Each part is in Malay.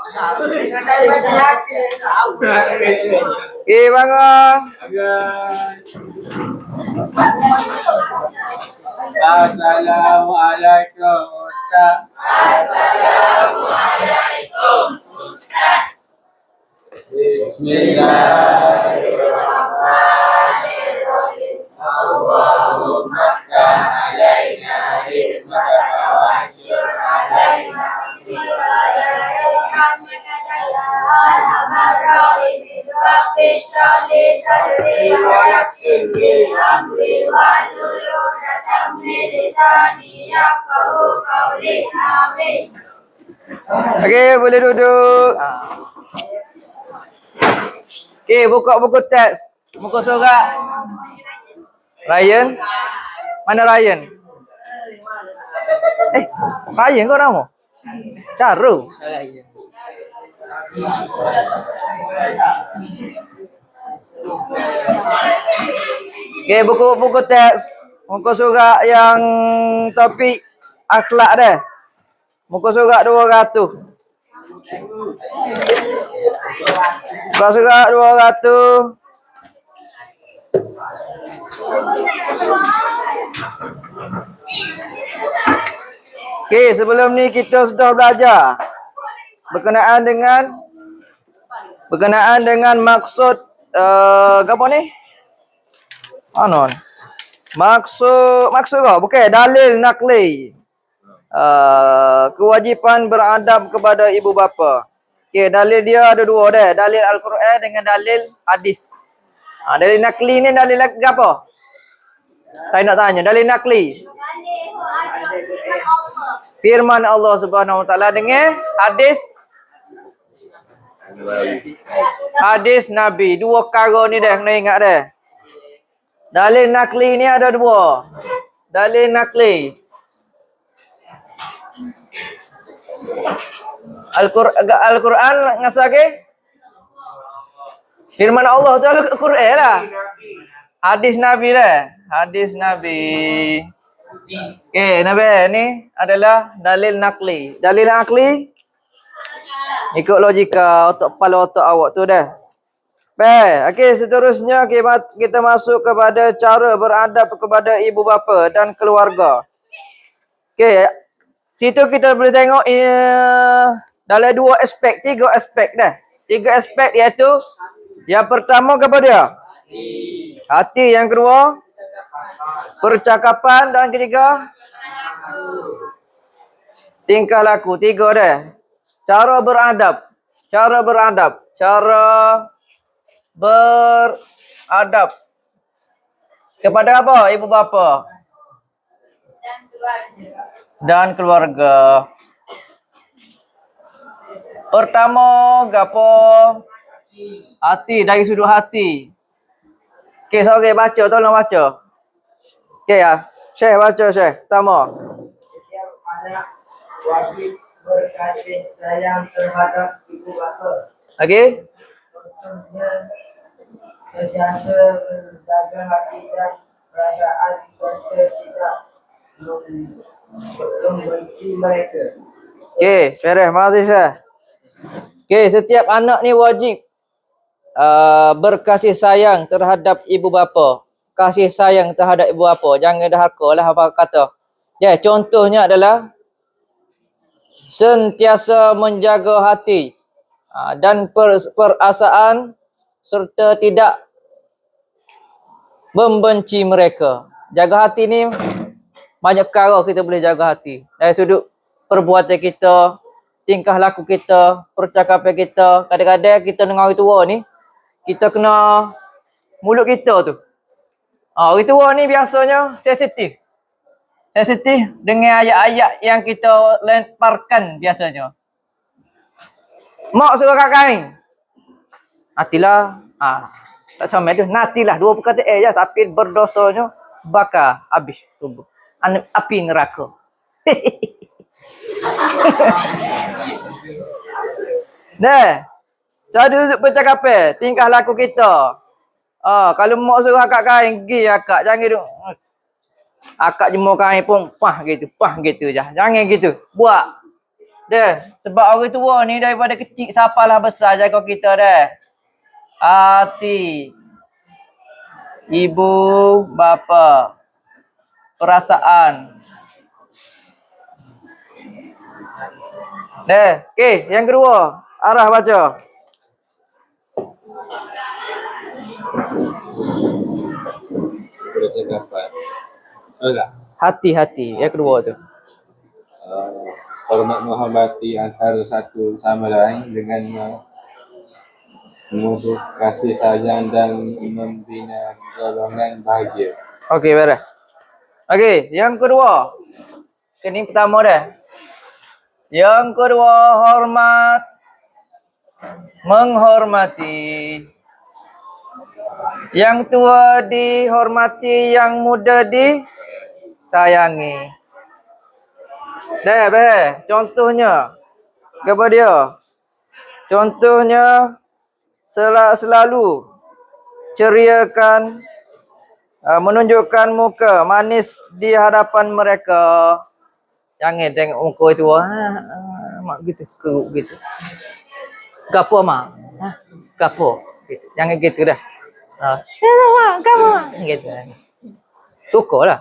Okey, bangun. Assalamualaikum Ustaz. Bismillahirrahmanirrahim. Allahumma alaina hikmaka wa ansyur alaina Okey, boleh duduk. Okey, buka buku teks. Buku surat. Ryan. Mana Ryan? Ryan kau nama? Caru. Okey, buku teks. Muka surat yang topik akhlak dah. Muka surat 200. Muka surat 200. Okey, sebelum ni kita sudah belajar berkenaan dengan maksud apa ni? Anon. Maksud kau bukan dalil nakli. Kewajipan beradab kepada ibu bapa. Okey, dalil dia ada dua dah, dalil Al-Quran dengan dalil hadis. Dalil nakli ni dalil apa? Saya nak tanya, dalil nakli. Firman Allah Subhanahu Wa Taala dengan hadis Nabi. Dua perkara ni dah kena ingat dah. Dalil nakli ni ada dua. Dalil nakli. Al-Quran ngasake? Firman Allah tu Al-Quran lah. Hadis Nabi lah. Hadis Nabi. Okey, Nabi ni adalah dalil nakli. Dalil nakli ikut logika kepala otak awak tu dah. Baik, okey, seterusnya kita masuk kepada cara beradab kepada ibu bapa dan keluarga. Okey, situ kita boleh tengok dalam tiga aspek dah. Tiga aspek iaitu yang pertama apa dia? Hati. Yang kedua percakapan, dan ketiga tingkah laku. Tiga dah. Cara beradab kepada apa? Ibu bapa dan keluarga. Pertama gapo? Hati, dari sudut hati. Okey, sorry baca, tolong baca. Okey ya. Syekh baca, Syekh. Pertama. Setiap anak wajib berkasih sayang terhadap ibu bapa. Okey. Contohnya sentiasa menjaga hati dan perasaan serta tidak membenci mereka. Okey, beres. Terima kasih, Syekh. Okey, setiap anak ni wajib berkasih sayang terhadap ibu bapa. Kasih sayang terhadap ibu bapa. Jangan dahaka lah apa kata. Ya, contohnya adalah sentiasa menjaga hati dan perasaan serta tidak membenci mereka. Jaga hati ni banyak perkara kita boleh jaga hati. Dari sudut perbuatan kita, tingkah laku kita, percakapan kita. Kadang-kadang kita dengan orang tua ni, kita kena mulut kita tu. Orang tua ni biasanya sensitif dengan ayat-ayat yang kita lemparkan biasanya. Mak suruh kain. Natilah. Tak comel tu. Natilah. Dua perkataan je. Tapi berdosanya bakar habis tubuh. Api neraka. Nah. Cara percakapan, tingkah laku kita. Kalau mak suruh akak kain, pergi akak. Jangan duk. Akak jemur kain pun pah gitu je. Jangan gitu. Buat. Dah, sebab orang tua ni daripada kecil sampailah besar jaga kita dah. Hati, ibu, bapa, perasaan. Dah, okey, yang kedua, arah baca. Percakapan. Enggak. Hati-hati, yang kedua tu. Hormat menghormati antara satu sama lain dengan menubuh kasih sayang dan membina golongan bahagia. Okey, beres. Okey, yang kedua. Ini pertama dah. Yang kedua, hormat. Menghormati. Yang tua dihormati, yang muda disayangi. Dah, beres. Contohnya. Apa dia? Contohnya, selalu ceriakan, menunjukkan muka manis di hadapan mereka. Jangan tengok muka itu. Mak gitu, keruk gitu. Gapo mak? Gapo? Gitu. Jangan gitu dah. Mak, gapo mak? Gitu. Syukurlah.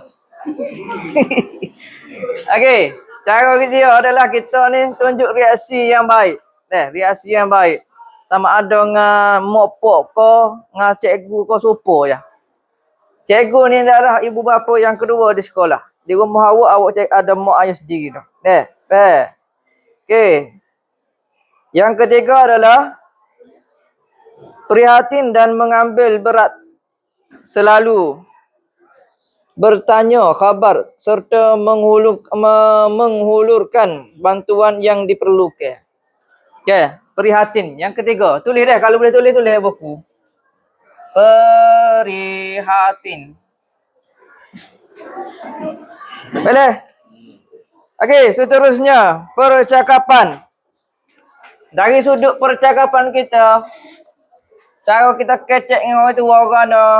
Okey, cara kita adalah kita ni tunjuk reaksi yang baik. Reaksi yang baik. Sama ada dengan mak pok ko, dengan cikgu ko supo ya. Cikgu ni adalah ibu bapa yang kedua di sekolah. Di rumah awak ada mak ayah sendiri tu. Okey. Yang ketiga adalah prihatin dan mengambil berat. Selalu bertanya khabar serta menghulurkan bantuan yang diperlukan. Okey, prihatin. Yang ketiga, tulis dah kalau boleh tulis buku. Prihatin. Boleh? Okey, seterusnya percakapan. Dari sudut percakapan kita, cara kita kecek dengan orang tua orang dah.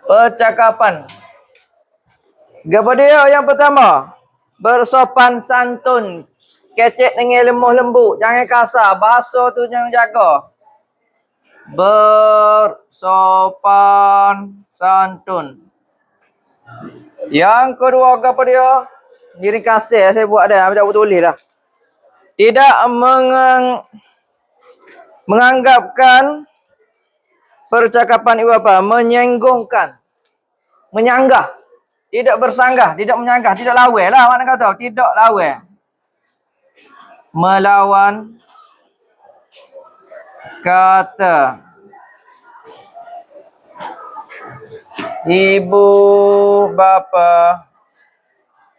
Percakapan. Apa dia yang pertama? Bersopan santun. Kecek dengan lemah lembut. Jangan kasar. Bahasa tu jangan jaga. Bersopan santun. Yang kedua apa dia? Diri kasih saya buat dah. Saya tak tulis lah. Tidak menganggapkan percakapan ibu bapa menyenggongkan. Menyanggah. Tidak bersanggah, tidak menyanggah, tidak lawan lah mana kata, tidak lawan. Melawan kata ibu bapa.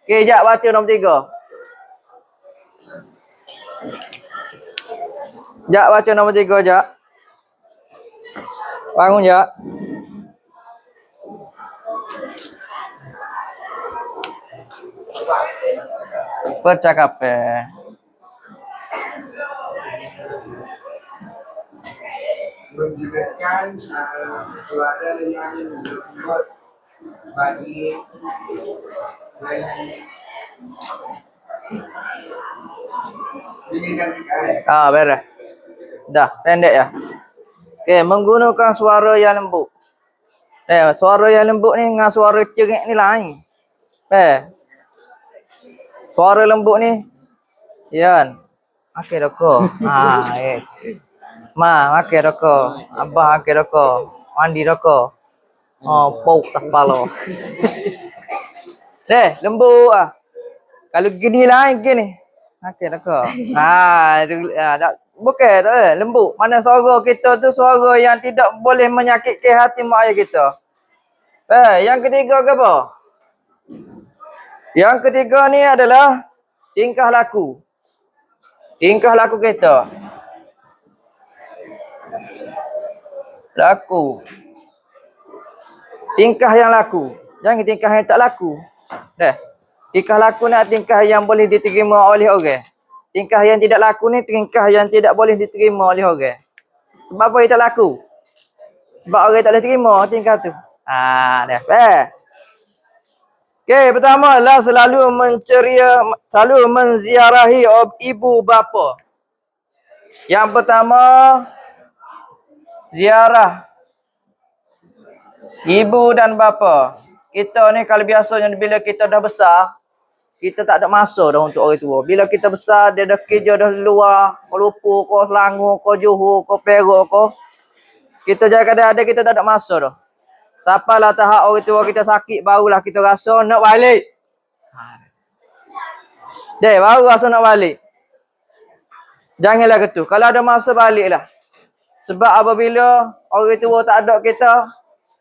Okey, jap baca nombor 3. Jak baca nombor 3 jak. Bangun jak. Percakapan. Menggunakan suara yang lembut bagi Beres. Dah, pendek ya. Okey, menggunakan suara yang lembut. Suara yang lembut ni dengan suara cerik ni lain. Suara lembut ni, Yan. Makan rokok. Ma, makan rokok. Abah makan rokok. Mandi rokok. Pok tak kepala. Lembut ah. Kalau gini lain gini. Makan rokok. Bukan tu lembut. Mana suara kita tu suara yang tidak boleh menyakitkan hati mak ayah kita. Yang ketiga ke apa? Yang ketiga ni adalah tingkah laku. Tingkah laku kita. Laku. Tingkah yang laku. Jangan tingkah yang tak laku. Tingkah laku ni tingkah yang boleh diterima oleh orang. Tingkah yang tidak laku ni tingkah yang tidak boleh diterima oleh orang. Sebab apa dia tak laku? Sebab orang tak boleh terima tingkah tu. Okey, pertama lah selalu menziarahi ibu bapa. Yang pertama, ziarah ibu dan bapa. Kita ni kalau biasanya bila kita dah besar, kita tak ada masa dah untuk orang tua. Bila kita besar, dia dah kerja dah luar, ke Lumpur, ke Selangor, ke Johor, ke Perak, ke kita jangan kadang-kadang kita tak ada masa dah. Sapalah tahap orang tua kita sakit, barulah kita rasa nak balik. Dek, baru rasa nak balik. Janganlah gitu. Kalau ada masa, baliklah. Sebab apabila orang tua tak ada kita,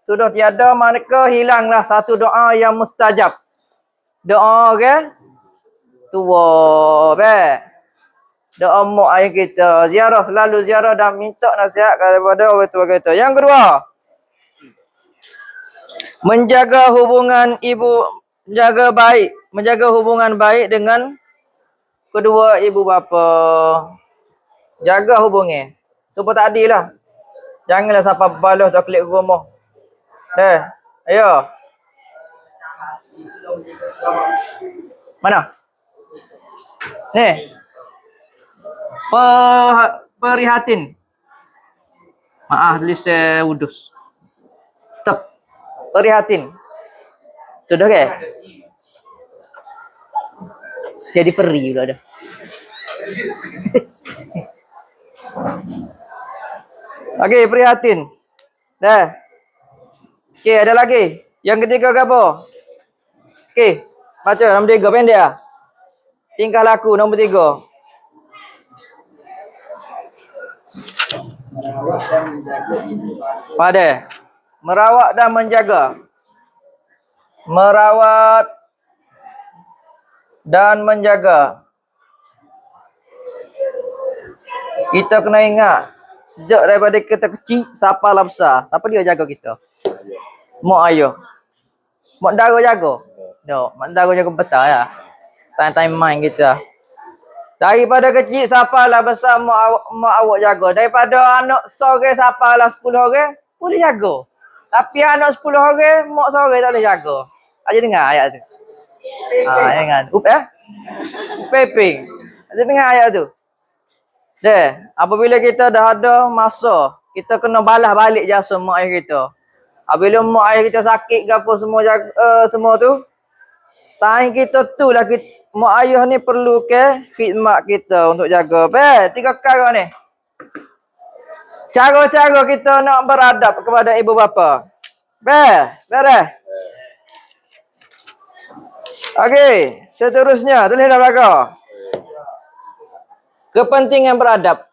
sudah tiada, maka hilanglah satu doa yang mustajab. Doa orang tua, doa mak ayah kita. Ziarah, selalu ziarah dan minta nasihat kepada orang tua kita. Yang kedua, menjaga hubungan menjaga hubungan baik dengan kedua ibu bapa. Jaga hubungan. Supaya tak adil lah. Janganlah siapa balas tak klik rumah. Ayo. Mana? Ni. Perihatin. Maaf, tulis udus. Tak. Perihatin. Sudah ke? Jadi peri juga dah. Okey, prihatin. Dah. Okey, ada lagi. Yang ketiga ke apa? Okey, baca nombor 3 pendek ah. Tingkah laku nombor 3. Pada merawat dan menjaga. Merawat dan menjaga. Kita kena ingat, sejak daripada kita kecil, siapa lah besar. Siapa dia jaga kita? Mak ayah. Mak dara jaga? No, mak dara jaga betul ya. Time-time main kita. Daripada kecil, siapa lah besar mak awak jaga. Daripada anak seorang, siapa lah 10 orang, boleh jaga. Tapi anak 10 orang, mak seorang tak boleh jaga. Aja dengar ayat tu. Jangan. Peping. Aja dengar ayat tu. Apabila kita dah ada masa, kita kena balas balik jasa mak ayah kita. Apabila mak ayah kita sakit ke apa semua tu, time kita tu lah mak ayah ni perlu ke khidmat kita untuk jaga. 3 perkara ni. Cara-cara kita nak beradab kepada ibu bapa. Beres. Okey, seterusnya tulis dah belakang. Kepentingan beradab.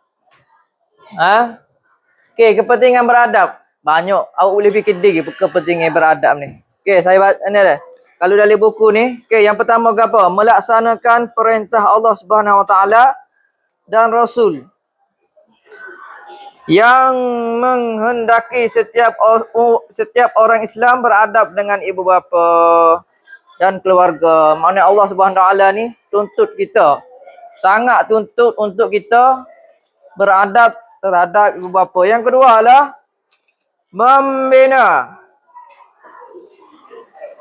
Okey, kepentingan beradab. Banyak awak boleh fikir diri kepentingan beradab ni. Okey, saya ni dah. Kalau dalam buku ni, okey, yang pertama ke apa? Melaksanakan perintah Allah Subhanahu Wa Taala dan Rasul. Yang menghendaki setiap orang Islam beradab dengan ibu bapa dan keluarga. Maknanya Allah Subhanahu Wa Taala ni tuntut kita. Sangat tuntut untuk kita beradab terhadap ibu bapa. Yang kedua adalah membina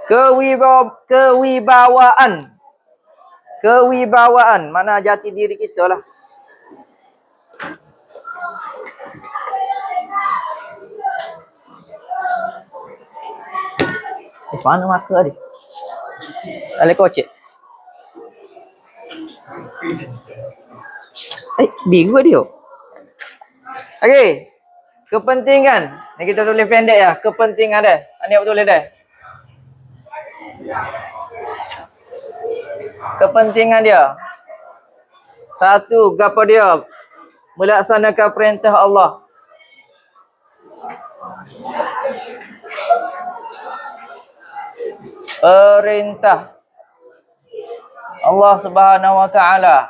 kewibawaan. Mana jati diri kita lah. Mana maka dia? Alih kocek. Biru dia. Okey. Kepentingan. Ni kita tulis pendek ya. Kepentingan dia. Ni apa tulis dia? Kepentingan dia. Satu, apa dia? Melaksanakan perintah Allah. Perintah Allah Subhanahu Wa Taala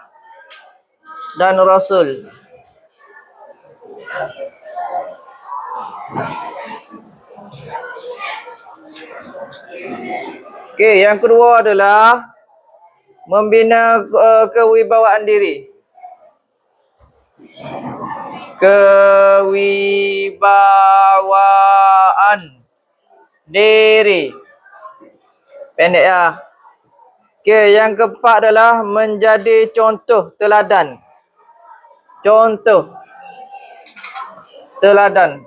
dan Rasul. Okey, yang kedua adalah membina kewibawaan diri. Kewibawaan diri. Pendek ya. Okey, yang keempat adalah menjadi contoh teladan. Contoh teladan.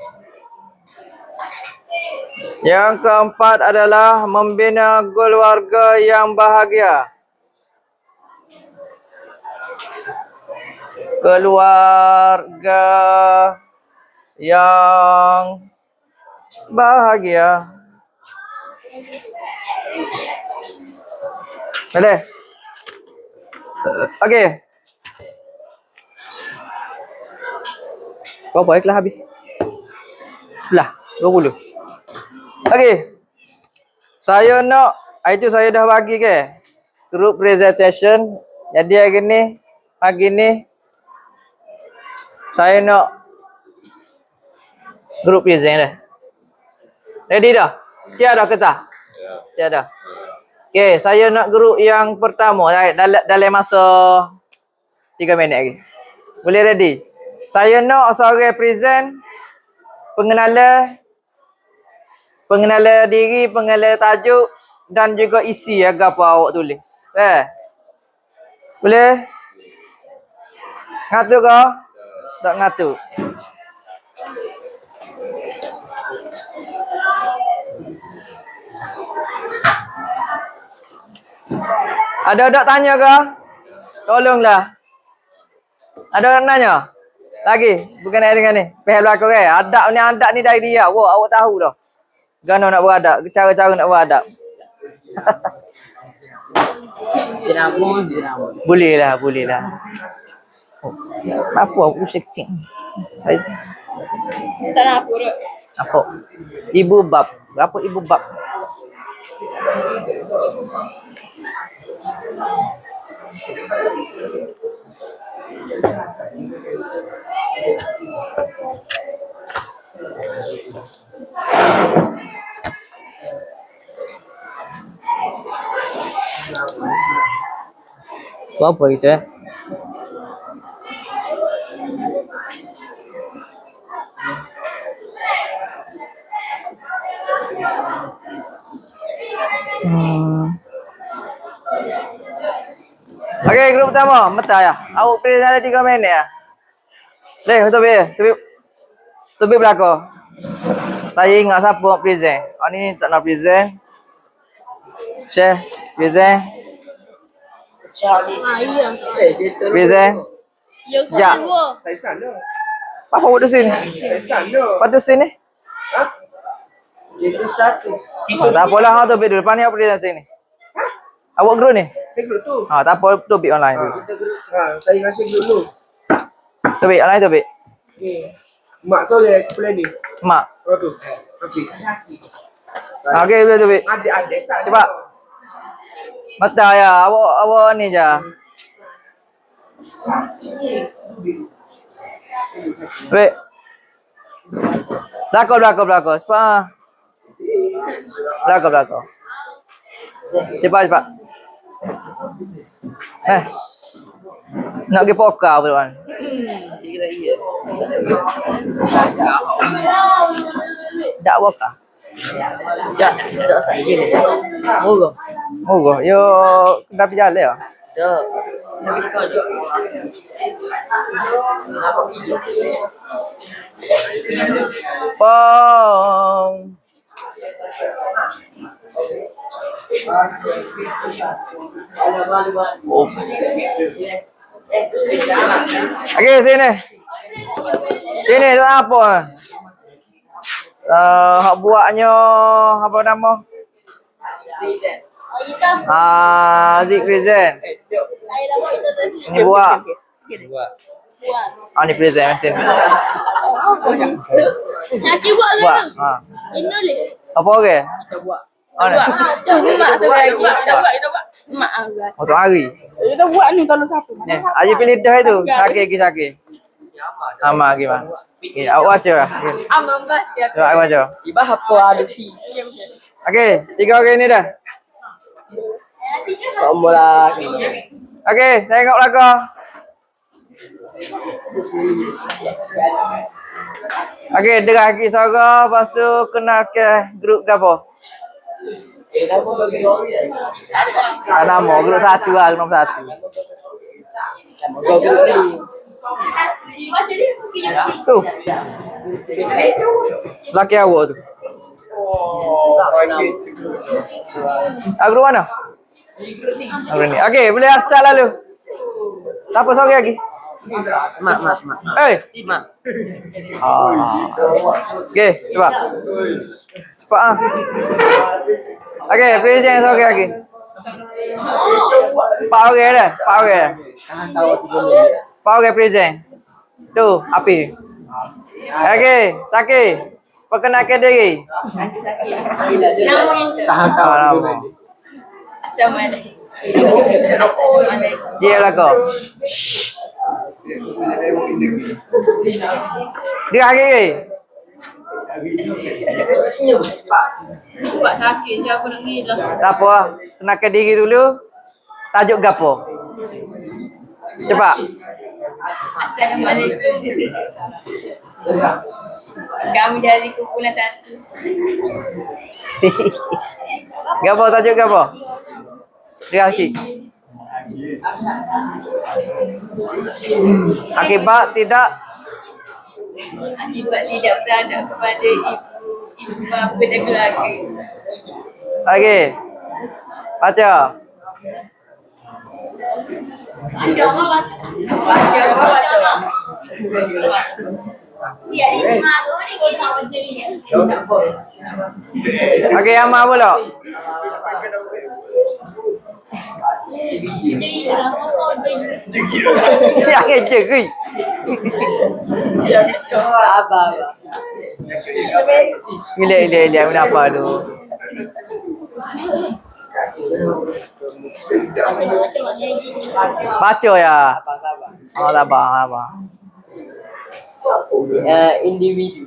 Yang keempat adalah membina keluarga yang bahagia. Keluarga yang bahagia. Boleh? Okey. Kau baiklah habis. Sebelah 20. Okey. Saya nak itu saya dah bagi ke group presentation. Jadi hari ni pagi ni saya nak group present dah. Ready dah? Siap dah ke tak? Siap dah. Okey, saya nak group yang pertama dalam masa 3 minit lagi. Boleh ready? Saya nak seorang present pengenalan diri, pengenalan tajuk dan juga isi apa awak tulis. Boleh? Ngatur kau? Tak ngatur. Ada tanya ke? Tolonglah. Ada orang tanya? Lagi? Bukan dengan ni. Pihak belakang ke? Adab ni dari dia. Awak tahu dah. Gana nak beradab. Cara-cara nak beradab. Boleh lah. Apa usik cing? Ustaz apa tu? Apa? Ibu bab. Berapa ibu bab? Apa itu ya? Okey, grup pertama, Meta ya. Awak pilih ada 3 minit ya. Leh, Tobi belakang. Saya ingat siapa nak present. Ni tak nak present. Syekh, present. Iya. Present. Ya Ustaz Ja. dua. Saya sana. Apa buat di sini? Saya sana. Patut sini. Itu satu. Tak apalah, hang Tobi dulu. Depan ni awak present sini. Awak grup ni? Saya grup tu. Tak apa, Tobi online dulu. Kita grup. Saya rasa grup dulu. Tobi online Tobi. Ni. Mak Soleh plan ni. Mak. Oh tu. Tapi. Okey, boleh Tobi. Ada sana. Cepat. Mata ya, awak ni je. Wait. Belakang. Cepat. Belakang. Cepat. Nak pergi poker apa tuan? Tak poker. Tak sakit. Moga. Yo dah pergi jalan ya? Ya. Pom. Okey, sini. Sini tak apa. Hak buatnya apa nama? Zik present. Ini buat. Ni present mesin. Nak buat ke? Buat. Ini le. Apa okey? Mana? Mak sekali lagi. Mak buat. Untuk hari. Kita buat ni kalau siapa? Ni, aja pilih dah itu. Sakit. Sama gimana? Okay, awak baca lah. Amam baca. Awak baca. Ibah apa ada fi. Okey, 3 orang ni dah. Mula. Okey, tengok belakang. Okey, derah lagi suara, lepas tu kenal ke grup gapo. Nama grup 1 lah, grup nombor 1. Tu. Laki awak tu. Grup mana? Grup ni. Okey, boleh start lalu. Siapa sorry lagi? Mak. Mak. Okey, cepat. Cepat ah. Okey, present sorry lagi. Pak orang dah. Pak orang present. Tu, api. Okey, Saki. Perkenalkan diri. Nama kita. Nama. Assalamualaikum. Dia lah kau. Dia lagi. Buat sakit je aku nak gila. Tak apa lah. Kenalkan diri dulu. Tajuk gapo? Cepat. Assalamualaikum. Kami dari kumpulan 1. Gapo tajuk gapo? Dia Akik. Akibat tidak Akibat tidak beranak kepada ibu bapa dan keluarga. Okey. Baca. Okey, Amma pula. Yang kerja ke? Gila, kenapa tu? Baca ya. Sabar. Individu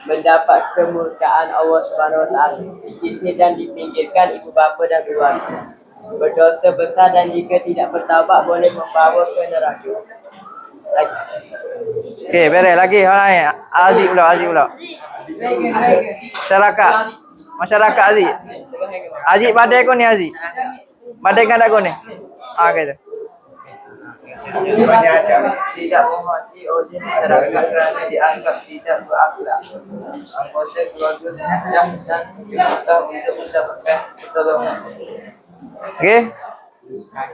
mendapat kemurkaan Allah Subhanahu Wa Taala, disisir dan dipinggirkan ibu bapa dan keluarga, berdosa besar dan jika tidak bertaubat boleh membawa ke neraka. Okey, beres lagi. Aziz pula. Masyarakat Aziz. Aziz badai kau ni Aziz. Badai kan tak kau ni? Okey tu. Tidak menghormati oleh masyarakat kerana dianggap tidak berakhlak. Anggota keluarga mengancam dan berusaha untuk mendapatkan pertolongan. Okey.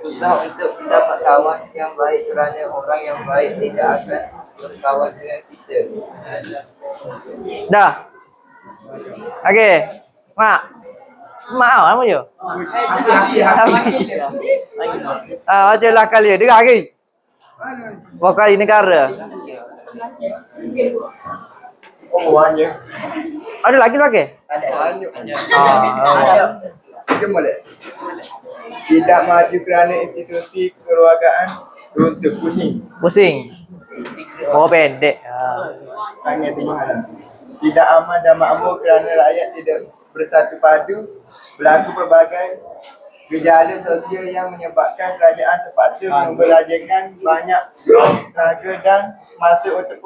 Susah untuk mendapat kawan yang baik kerana orang yang baik tidak akan berkawan dengan kita. Dah. Okey. Mak apa je? Baca lah kali dia lagi. Wakali negara. Ada lagi pakai? Kita boleh. Tidak maju kerana institusi kekeluargaan runtuh pusing. Oh pendek. Hanya di mana. Tidak aman dan makmur kerana rakyat tidak bersatu padu, berlaku pelbagai gejala sosial yang menyebabkan kerajaan terpaksa membelajarkan banyak tenaga dan masa untuk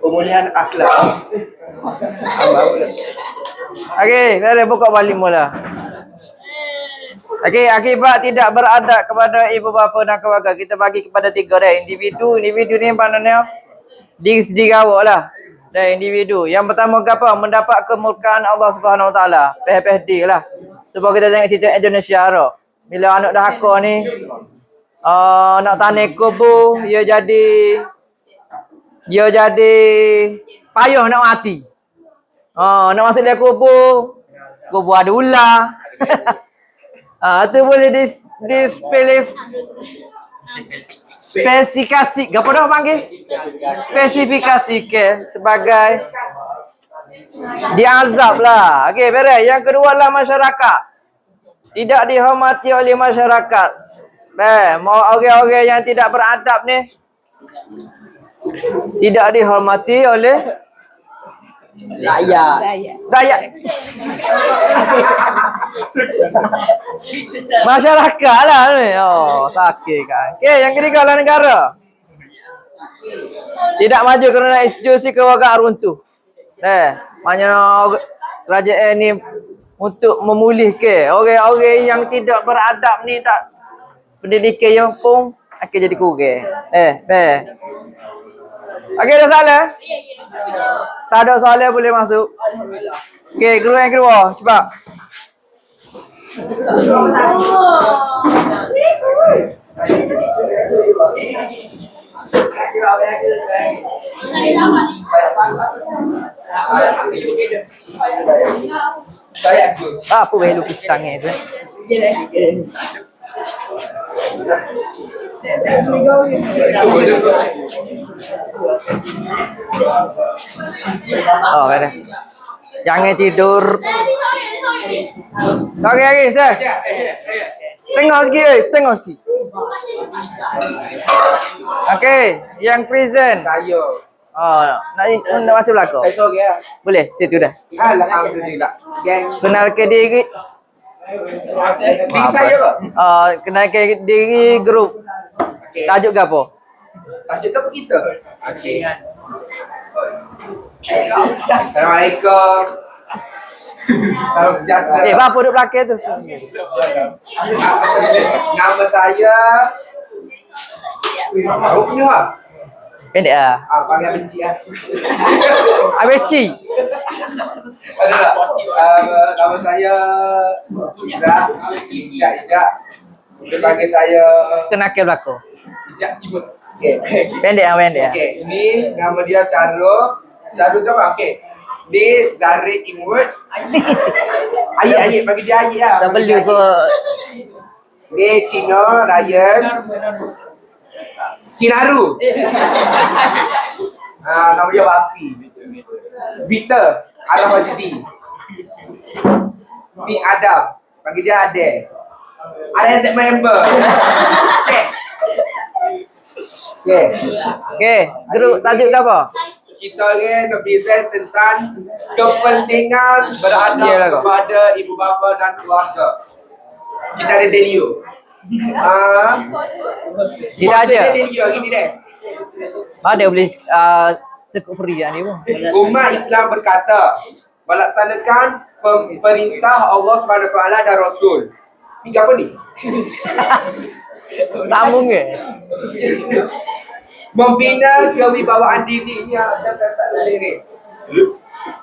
pemulihan akhlak. Okey, dah buka balik mula. Okey, akibat tidak beradab kepada ibu bapa dan keluarga, kita bagi kepada 3 dah. Individu ni maknanya diri sendiri awak lah. Dan individu. Yang pertama apa? Mendapat kemurkaan Allah Subhanahu Wa Taala. Peh-peh lah. Sebab kita tengok cerita Indonesia tu. Bila anak dahaka ni nak tanah kubur, dia jadi payah nak mati. Nak masuk dia kubur ada ular. Tu boleh spesifikasi, apa dah panggil? Spesifikasi ke sebagai diazab lah. Okey, beres. Yang kedua lah masyarakat. Tidak dihormati oleh masyarakat. Mau orang-orang yang tidak beradab ni tidak dihormati oleh rakyat. Masyarakat lah ni. Sakit kan. Okey, yang ketiga lah negara. Tidak maju kerana institusi kewargaan runtuh. Maknanya kerajaan ni untuk memulihkan orang-orang yang tidak beradab ni, tak pendidikan yang pun akan jadi kurang. Okey, dah salah? Tak ada soalan boleh masuk. Okey, guru yang kedua, cepat. Saya aku. Apa boleh lukis tangan tu? Oh, ada. Jangan tidur. Okey, sir. Tengok sikit, tengok sikit. Okey, yang present. Saya. Oh, nak masuk belakang? Saya sorry lah. Boleh, situ dah. Alhamdulillah. Gang. Kenalkan diri. Diri saya ke? Kenalkan diri grup. Okey. Tajuk ke apa? Tajuk apa kita? Okey. Assalamualaikum. Salam sejahtera. Apa duduk belakang tu? Nama saya Ruknya. Pendek lah. Panggil benci lah. Abeci. Ada tak? Nama saya Izzah. Ijak. Dia panggil saya Kenalkan belakang. Ijak Ibut. Okay. Pendek lah, pendek lah. Okay, ini nama dia Syarul. Syarul tu apa? Okay. Dia Zarid Imut. Ayik, bagi dia ayik lah. Tak perlu kot. Dia Cina, Ryan. Cinaru. Nama dia Wafi. Victor, Araf Majidi. Ni Adam. Bagi dia Adel. RZ member. Check. Okay. Okey, grup tajuk ke apa? Kita ni nak present tentang kepentingan beradab Yalah, kau. kepada ibu bapa dan keluarga. Kita ada Delio. Tidak ada. Delio gini deh. Ada boleh sekup free kan ni pun. Umat Islam berkata, melaksanakan perintah Allah SWT dan Rasul. Ni apa ni? Sambung ke? Membina kewibawaan diri ni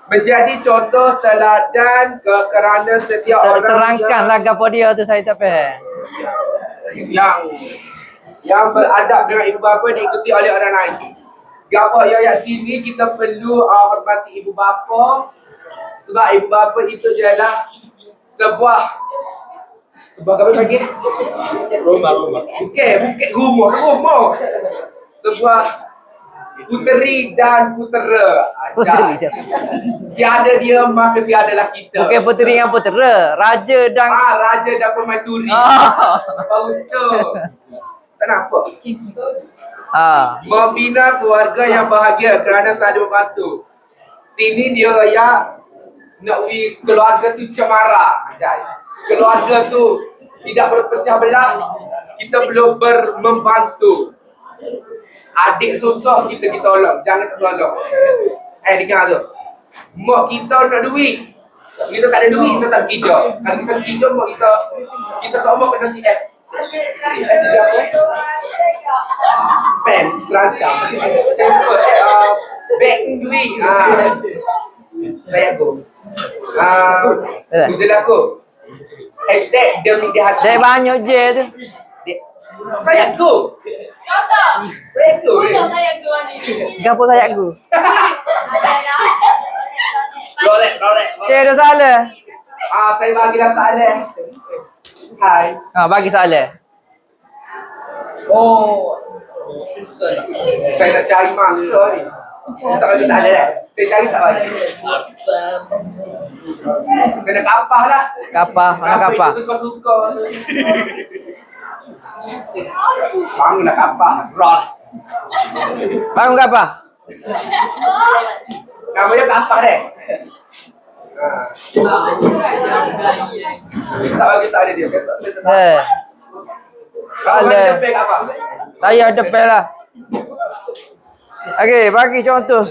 menjadi contoh teladan kerana setiap orang Terangkanlah apa dia tu, saya tak faham. yang beradab dengan ibu bapa diikuti oleh orang lain. Gapo yang sini kita perlu hormati ibu bapa, sebab ibu bapa itu adalah sebuah apa lagi? Rumah. Bukan rumah. Sebuah puteri dan putera. Puteri dia. Tiada dia maka tiadalah kita. Bukan puteri yang putera, raja dan Raja dan permaisuri. Betul. Kenapa? Membina keluarga yang bahagia kerana saling membantu. Sini dia ya nak keluarga tu cemara. Keluarga tu tidak berpecah belah. Kita perlu membantu. Adik susah kita tolong, jangan tolong. Dengar tu. Mak kita nak duit. Kita tak ada duit, kita tak kerja. Kalau kita kerja, mak kita semua kena TF. Fans, terancam. Saya suka back duit. Saya aku. Tujuan aku. Hashtag demi di hati. Dek banyak je tu. Saya aku. Saya aku. Gapo saya aku? Rolek. Okey, dah salah. Saya bagi dah salah. Hai. Bagi salah. Oh. Saya nak cari mangsa ni. Tak bagi salah dah. Saya cari tak bagi. Kena kapah lah. Kapah, mana kapah? Itu suka-suka. Bangunlah kapah. Roll. Bangun kapah. Namanya kapah deh. Tak bagi salah dia. Saya tak. Salah. Apa? Saya depan lah. Okey, bagi contoh.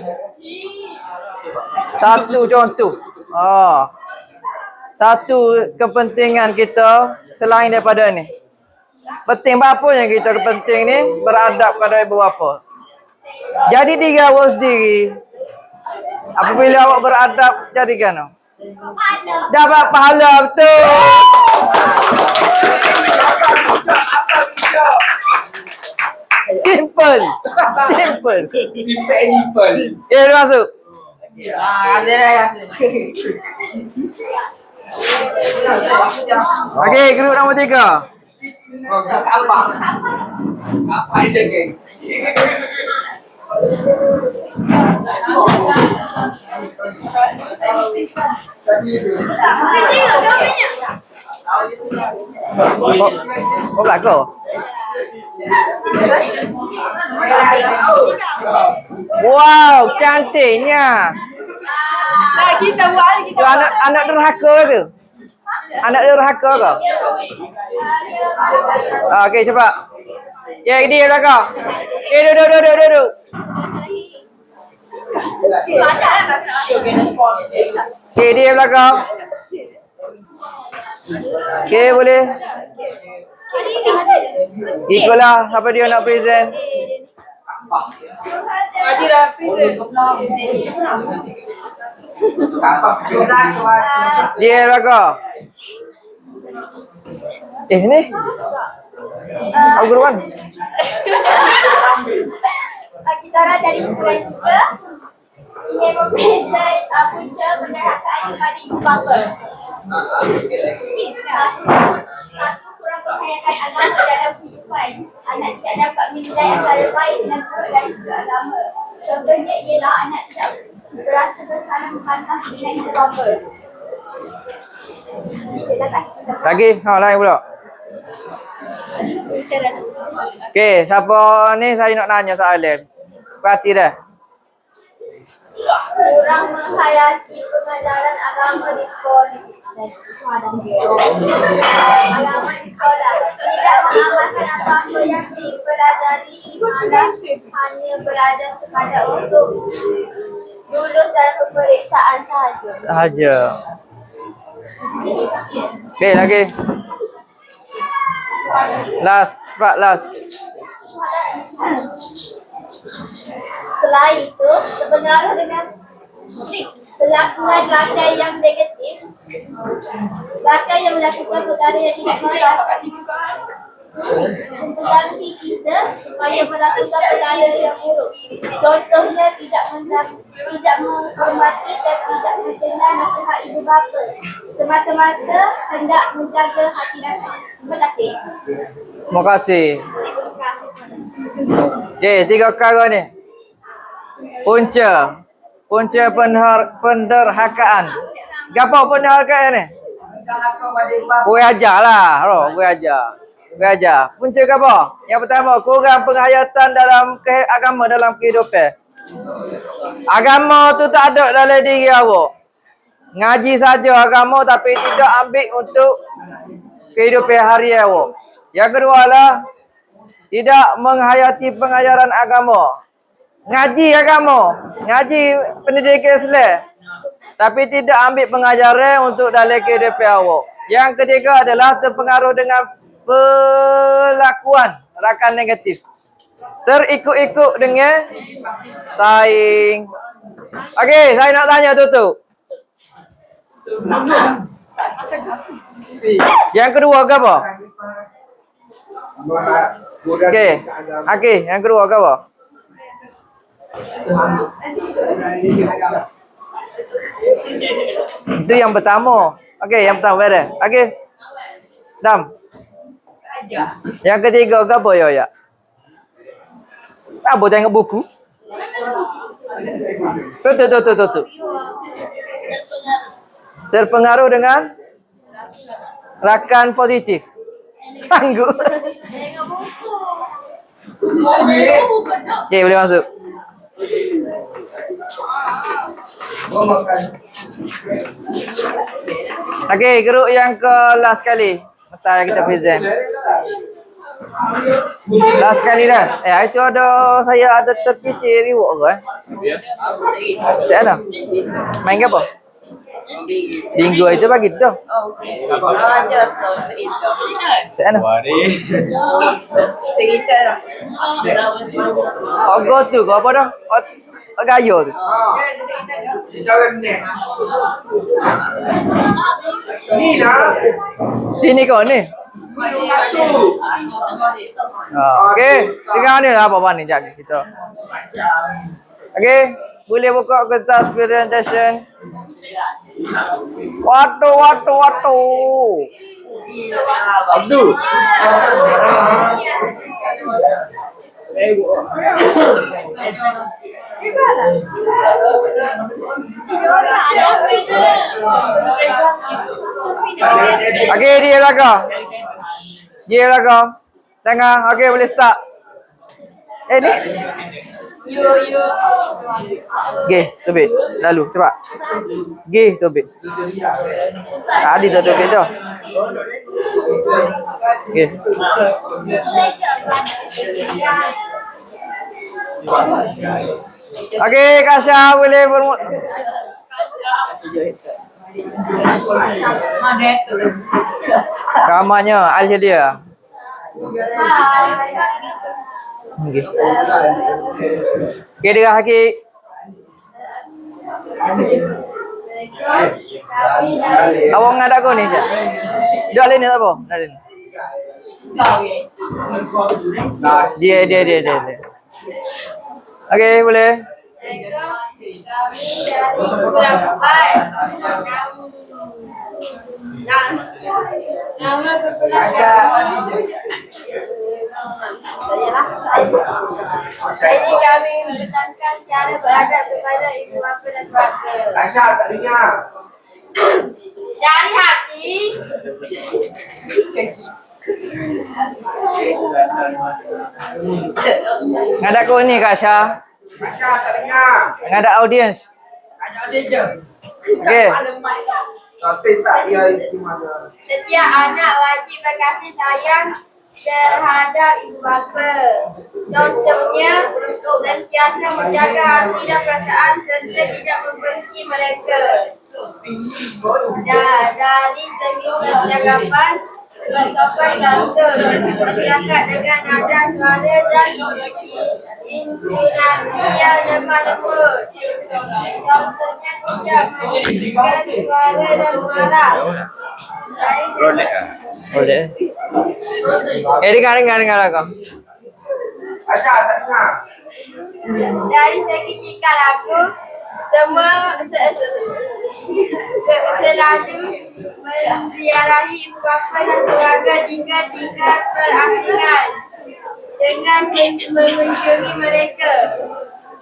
Satu contoh. satu kepentingan kita selain daripada ni. Penting bapanya kita kepenting ni beradab pada ibu bapa. Jadi diri awak sendiri. Apabila awak beradab, jadikan dapat pahala betul. Simple. Simple. Simple and simple. Ya, dia masuk. Kasih dah, kasih. Okey, grup nombor 3. Apa? Apa dia geng? Oh, belakang. Wow, cantiknya. Nah, kita buat kita. Tu anak derhaka tu. Anak derhaka ke? Okey, cepat. Ya, dia belakang. Okey, duduk. Okey, dia belakang. Okey, boleh. Ikutlah siapa dia nak present. Haji Rafi tu. Dia belakang. Ni. Aku guruan. Kita orang dari kumpulan 3 ingin mempresent punca penerhakaan kepada ibu bapa. Satu kurang penghayatan agama dalam kehidupan. Anak tidak dapat menilai antara baik dan buruk dari sudut agama. Contohnya ialah anak tidak berasa bersalah membantah dengan ibu bapa. Lagi, lain pula. Okey, siapa ni saya nak nanya soalan. Perhati dah. Kurang menghayati pengajaran agama di sekolah. Agama di sekolah. Tidak mengamalkan apa-apa yang dipelajari, malah hanya belajar sekadar untuk lulus dalam peperiksaan sahaja. Sahaja. Okey, lagi. Last, cepat last. Selain itu, sepengaruh dengan perlakuan rakan yang negatif, rakan yang melakukan perkara yang tidak mempengaruhi kita supaya melakukan perkara yang buruk. Contohnya tidak menghormati dan tidak mendengar nasihat ibu bapa, semata-mata hendak menjaga hati rakan. Terima kasih. Terima kasih. Okey, 3 perkara ni. Punca penderhakaan. Gapo penderhakaan ni? Gue ajarlah, gue ajar. Punca gapo? Yang pertama, kurang penghayatan dalam agama dalam kehidupan. Agama tu tak ada dalam diri awak. Ngaji saja agama tapi tidak ambil untuk kehidupan harian awak. Yang kedua lah, tidak menghayati pengajaran agama. Ngaji agama, ngaji pendidikan Islam, tapi tidak ambil pengajaran untuk dalam kehidupan awak. Yang ketiga adalah terpengaruh dengan perlakuan rakan negatif. Terikut-ikut dengan saing. Okey, saya nak tanya tutup. Yang kedua ke apa? Okey, yang kedua ke apa? Itu yang pertama. Okey, yang pertama beres. Okey. Dam. Yang ketiga ke apa ya? Apa tengok buku? Tutup. Terpengaruh dengan rakan positif. Tangguh. Tengok buku. Okey, boleh masuk. Okey, grup yang ke last kali. Mata yang kita present. Last kali dah. Itu ada saya ada tercicir reward ke? Siapa dah? Main ke apa? Minggu itu bagi tu. Okey. Aja so itu. Sana. Cerita dah. Ogo tu kau apa dah? Gayo tu. Jangan ni. Ni lah. Sini kau ni. Satu. Okey. Dengar ni lah apa ni jaga kita. Okey. Boleh buka kertas presentation. Waduh. Abdul. Okey, dia laga. Tengah. Okey, boleh start. Ni. Okey, tobik. Lalu, cepat. Okey, tobik. Tadi tu tobik dah. Okey. Okey, Kasha boleh bermula. Ramanya Al dia. Okey. Okey, dengan Hakik. Awak ngadak kau ni, Syah? Dia lain ni tak apa? Lain. Dia. Okey, boleh. Jadi kami menekankan cara beradab kepada ibu bapa dan keluarga. Aisyah tak dengar. Dari hati, Ngadak kau ni, Kasha. Aisyah tak dengar. Ngadak audience. Okey. Saya tak dia di mana. setiap anak wajib berkasih sayang terhadap ibu bapa. Contohnya, sentiasa menjaga hati dan perasaan serta tidak membenci mereka. Dari segi percakapan, bersopan santun, bercakap dengan nada suara dan intonasi yang lemah lembut. Contohnya tidak menunjukkan suara dan marah. Boleh. Dengar kau. Aisyah tak dengar. Dari segi cikal aku, semua selalu menziarahi ibu bapa dan keluarga jika tinggal berasingan. Dengan mengunjungi mereka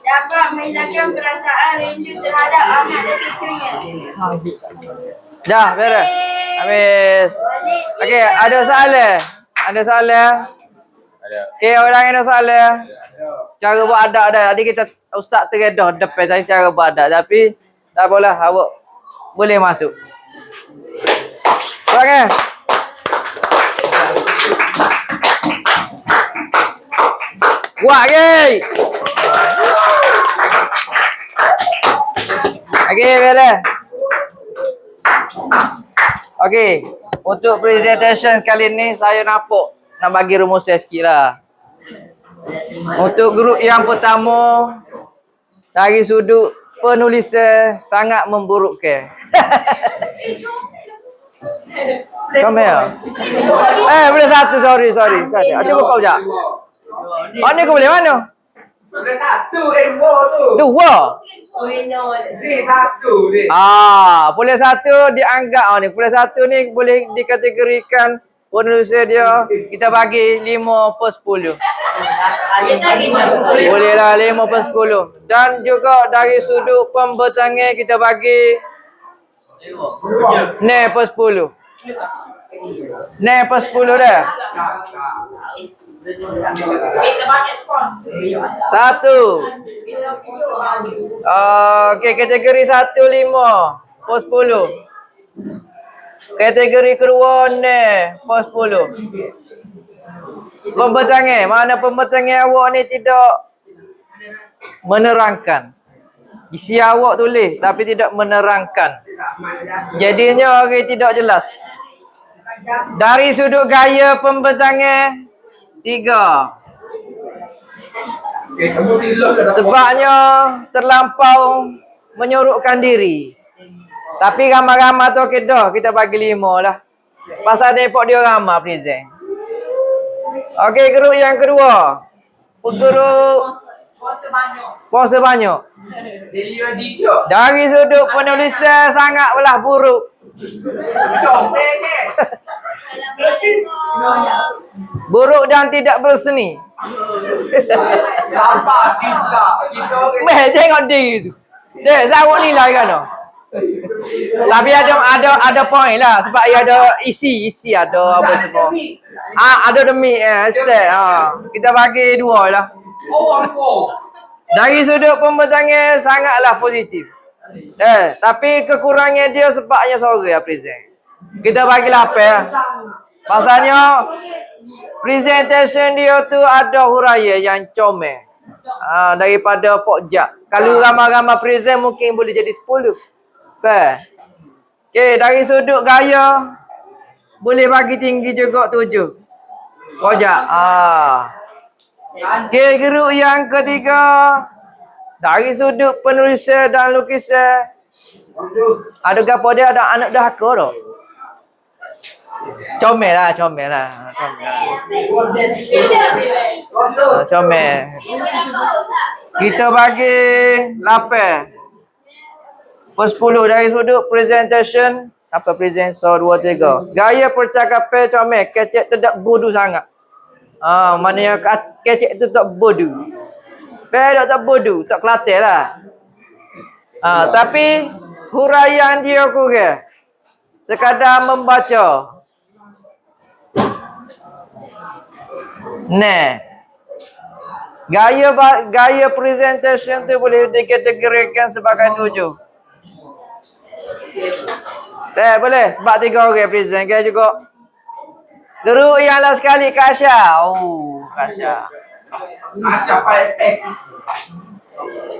dapat menghilangkan perasaan rindu terhadap anak dan cucunya. Dah, beres. Habis. Okey, ada soalan? Ada soalan? Ada. Okey, orang ada soalan? Cara buat adab dah. Tadi kita ustaz terdedah depan tadi cara buat adab, tapi tak apalah, awak boleh masuk. Okey. Wah, ye. Okey, beres. Okey, untuk presentation kali ni saya nak bagi rumus sikit lah. Untuk grup yang pertama, dari sudut penulisan sangat memburukkan. Come here. Boleh satu, sorry. Cuba kau sekejap. Mana kau boleh mana? Ada satu dua tu. Dua. Ni satu ni. Boleh satu dianggap ni. Boleh satu ni boleh dikategorikan penulisan dia kita bagi 5/10. Boleh lah 5/10. Dan juga dari sudut pembentangan kita bagi 6/10. 6/10 dah. Satu. Okey, kategori 1 5/10. Kategori kedua 6/10. Pembentangan, mana pembentangan awak ni tidak menerangkan. Isi awak tulis tapi tidak menerangkan. Jadinya orang tidak jelas. Dari sudut gaya pembentangan 3. Sebabnya terlampau menyorokkan diri. Tapi ramai-ramai tu kita bagi 5 lah. Pasal depok dia ramai present. Okey, grup yang kedua. Grup sponsor banyak. Dari sudut penulisan sangat belah buruk. Buruk dan tidak berseni. Meh tengok dia tu. Dek, sawak ni lah kan. Tapi ada point lah sebab ia ada isi ada apa semua. Ada demi kita bagi 2 lah. Dari sudut pembentangan sangatlah positif. Tapi kekurangan dia sebabnya sore lah present. Kita bagi 8 lah. Pasalnya presentation dia tu ada huraya yang comel. Daripada Pok Jak. Kalau ramai-ramai present mungkin boleh jadi 10. Okey, dari sudut gaya boleh bagi tinggi juga 7. Pok Jak. Okey, grup yang ketiga dari sudut penulisan dan lukisan ada gapo dia ada anak dahaka tu. Comel lah. Comel. Kita bagi 8 per 10 dari sudut presentation. Apa present? 2, 3. Gaya percakapan comel. Kecek tidak bodoh sangat. Mana yang kecek tu tak bodoh. Tak bodoh. Tak Kelantan lah. Tapi huraian dia kurang. Sekadar membaca. Gaya presentation tu boleh dikategorikan sebagai 7. Boleh sebab 3 orang present kan juga. Geruk yang last sekali Kasha. Kasha paling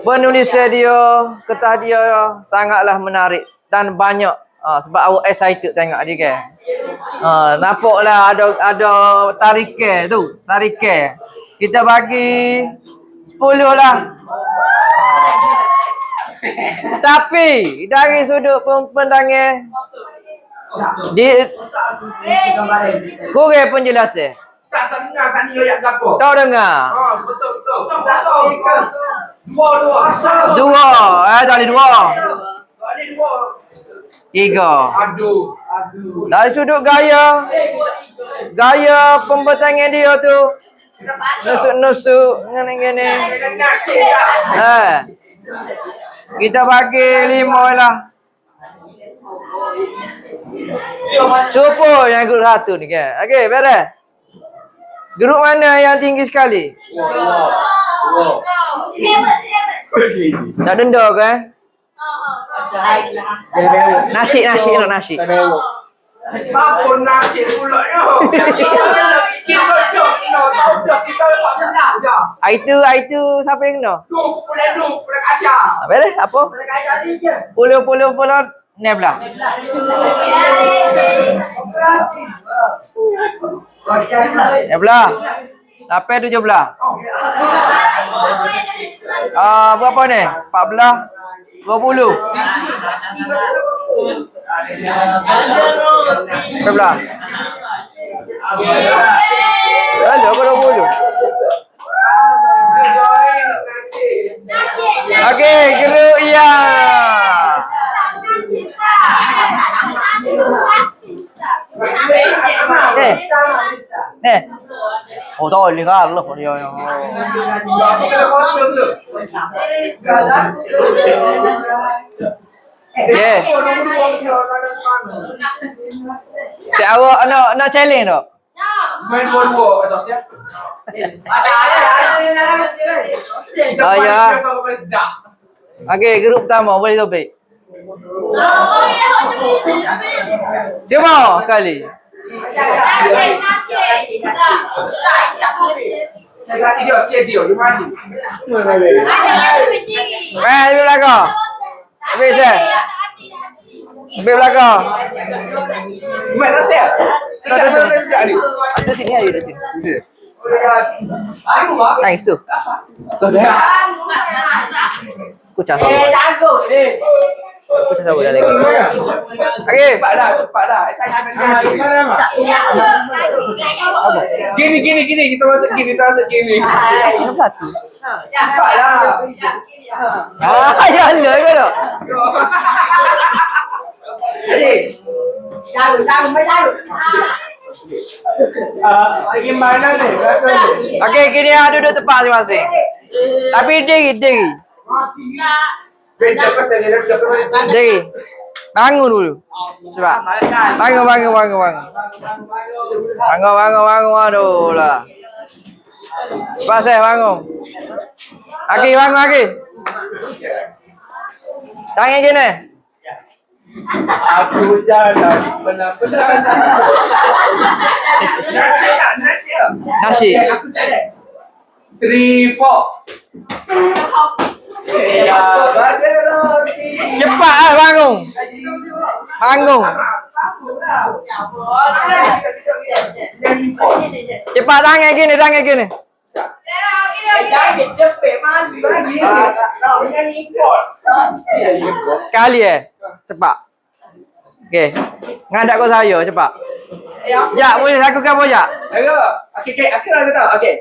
penulisan dia, ketah dia sangatlah menarik dan banyak. Sebab awak excited tengok dia kan. Nampaklah ada tarikan tu. Kita bagi 10 lah. Tapi dari sudut pandangan kurang penjelasan. Tak dengar sana ayat gapo. Tak dengar. Betul. 2. Tak ada 2. 3. Aduh. Dari sudut gaya pembentangan dia tu nusuk ngene. Kita bagi 5 lah. Cuba yang grup 1 ni kan. Okey, beres. Grup mana yang tinggi sekali? Nak denda ke? Nasi. Apa nasi pula ni? Itu siapa yang kena? Lu Kasha. Beres apa? Puluh Nebla. Nebla. 8, 17. Berapa ni? 14, 20. Berapa? Ada ke 20? Okey, geruk ya. Tahu lihat lah dia. Siapa nak challenge tu? Main dua-dua atau siap? Ya. Okey, grup pertama boleh topik. Cuba kali. Dia di mana? Dulu lah kau. Habis Ambil belakang. Mat nasihat. Sekejap ni. Ada sini, ada sini. Aku ah. Nice tu. Suka dah. Aku cakap. Aku cakap dah lagi. Okey. Cepatlah. Saya lagi. Gini. Kita masuk gini. Yang satu. Cepatlah. Ya Allah ke tak? Gimana ni? Okey, kini duduk tempat masing-masing. Tapi diri. Benda pasal dia. Diri. Bangun dulu. Cepat. Bangun. Bangun. Aduh lah. Cepat saya bangun. Aki bangun Aki. Tangan gini. Aku jalan benar-benar. Nasi. Aku tak ada. 3, 4. Ya, ada roti. Cepat bangun. Bangun. Cepat tangan gini. Kali cepat. Okey. Ngadak kau saya cepat. Jak boleh lakukan apa jak? Ayo. Okey, aku dah tahu. Okey.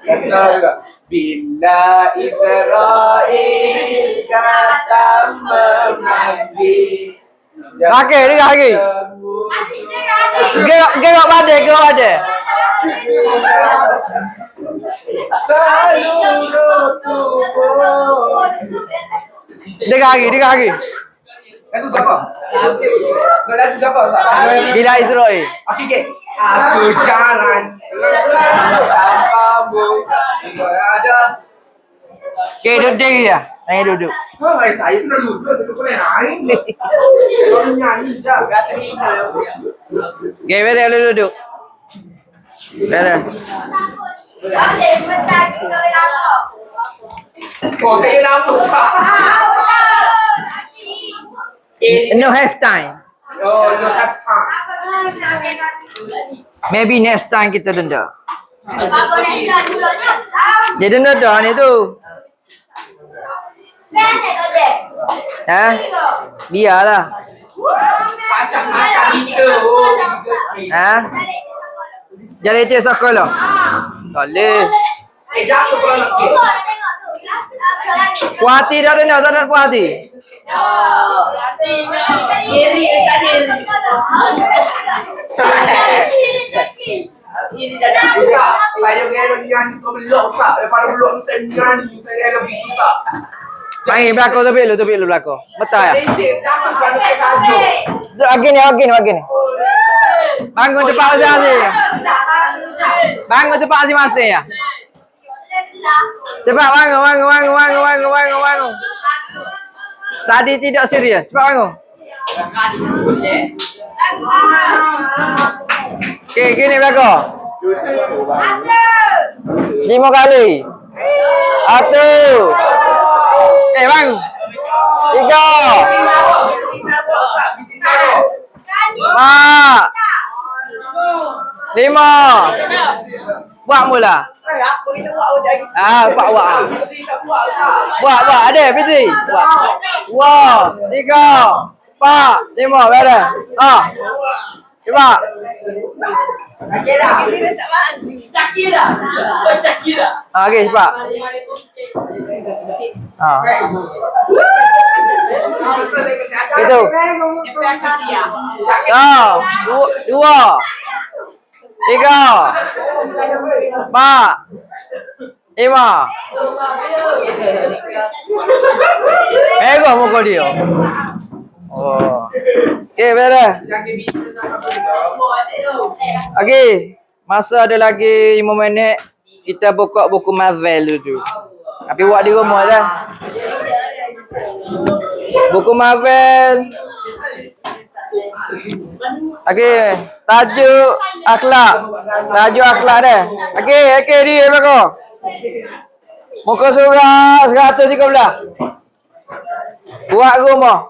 Kita juga. Bila Israel datang memandi. Okey, dia lagi. Gerak badan. Seluruh tubuh. Dia lagi. Lagu apa? Lagu apa? Bila Israel. Okey. Aku jalan tanpamu. Ada. Okey, duduk ya. Tanya duduk. Wah, saya tu dah lupa tu boleh naik. Kalau nyanyi je. Okey, betul duduk. Betul. Oh, saya nama. No have time. Oh, no have time. Maybe next time kita denda. Dia denda dah ni tu. Biarlah. Macam-macam itu. Jadi itu sekolah. Tak boleh. Jatuh pula nak ke. Puas hati dah denda, tak nak puas hati. Ustaz, saya kena nyanyi sebelum Ustaz. Daripada belum saya nyanyi, saya lebih suka. Mari belakang topik lu belakang. Betul ya? Jangan pakai saja. Begini. Bangun cepat masing-masing. Bangun cepat masing-masing ya. Cepat bangun. Tadi tidak serius. Cepat bangun. Okey, gini belakang. 5 kali. 1. Bangun. 3. 4. 5. Buat mula. Buat. Buat. Ada, Fitri. Buat. 2, 3, 4, 5. Beres. Cepat. Shakira. Okey, cepat. Itu. 2, 3, 4, 5. Ego muka dia. Oh. Okey, beres. Okey, masa ada lagi 5 minit. Kita buka buku Marvel dulu. Tapi buat di rumah dah. Buku Marvel. Okey, tajuk akhlak. Tajuk akhlak dah. Okey, dia belakang. Muka surah 113. Buat rumah.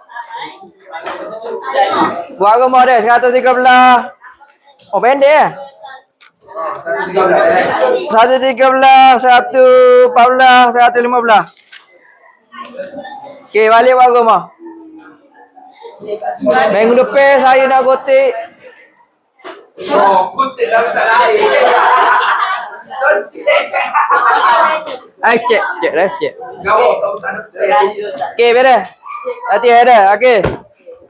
Buat rumah dia 113. Oh pendek eh. 113, 114, 115. Okey, balik buat rumah. Minggu depan saya nak gotik. Oh, kutip lah tak lain. Cek dah, cek. Gawak tak ada. Okey, beres. Latihan dah. Okey.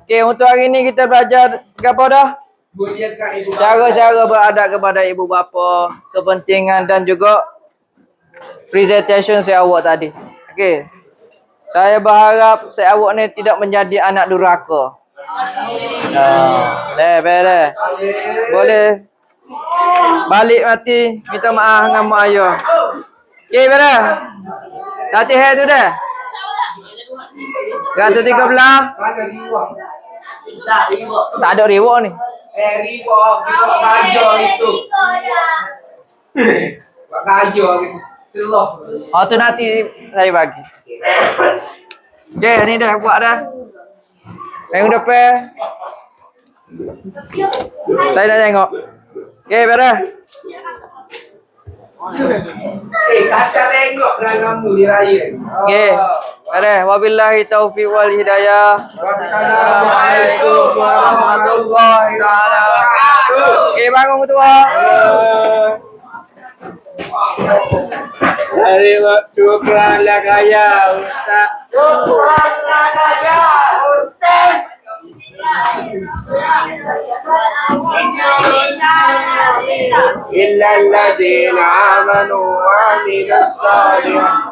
Okey, untuk hari ni kita belajar apa dah? Muliakan ibu bapa. Cara-cara beradab kepada ibu bapa, kepentingan dan juga presentation saya awak tadi. Okey. Saya berharap saya awak ni tidak menjadi anak durhaka. Beres. Boleh balik mati minta maaf dengan mak ayah. Okey, beres. Latihan tu dah. 113. Mana riwak? Tak ada reward ni. Riwak kita raja itu. Buat raja gitu. Telah. Oh tu nanti saya bagi. Okey, ni dah buat dah. Minggu depan saya nak tengok. Okey, beres. Kasar tengok dengan kamu di raya. Okey. Beres. Wabillahi taufiq wal hidayah. Wassalamualaikum warahmatullahi wabarakatuh. Okey, bangun ketua. Syukran laka ya Ustaz. إلا الذين آمنوا وعملوا الصالحات